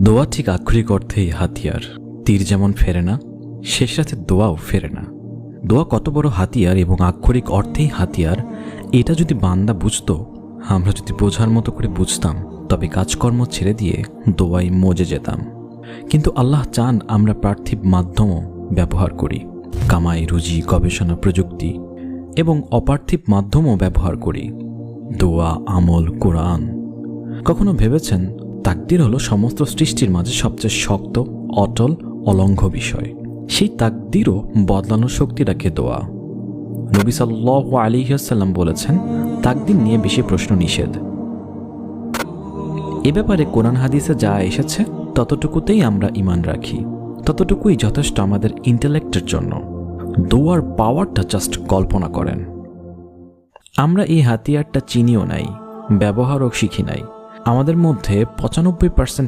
দোয়া ঠিক আক্ষরিক অর্থেই হাতিয়ার। তীর যেমন ফেরে না, শেষ রাতে দোয়াও ফেরে না। দোয়া কত বড় হাতিয়ার এবং আক্ষরিক অর্থেই হাতিয়ার, এটা যদি বান্দা বুঝতো, আমরা যদি বোঝার মতো করে বুঝতাম, তবে কাজকর্ম ছেড়ে দিয়ে দোয়াই মজে যেতাম। কিন্তু আল্লাহ চান আমরা পার্থিব মাধ্যমও ব্যবহার করি, কামাই, রুজি, গবেষণা, প্রযুক্তি এবং অপার্থিব মাধ্যমও ব্যবহার করি, দোয়া, আমল, কোরআন। কখনো ভেবেছেন তাকদীর হলো সমস্ত সৃষ্টির মাঝে সবচেয়ে শক্ত, অটল, অলঙ্ঘ্য বিষয়। সেই তাকদীরও বদলানোর শক্তি রাখে দোয়া। নবী সাল্লাল্লাহু আলাইহি ওয়াসাল্লাম বলেছেন, তাকদীর নিয়ে বেশি প্রশ্ন নিষেধ। এ ব্যাপারে কোরআন হাদিসে যা এসেছে ততটুকুতেই আমরা ঈমান রাখি, ততটুকুই যথেষ্ট আমাদের ইন্টেলেক্টের জন্য। দোয়ার পাওয়ারটা জাস্ট কল্পনা করেন। আমরা এই হাতিয়ারটা চিনিও নাই, ব্যবহারও শিখি নাই। আমাদের মধ্যে ৯৫%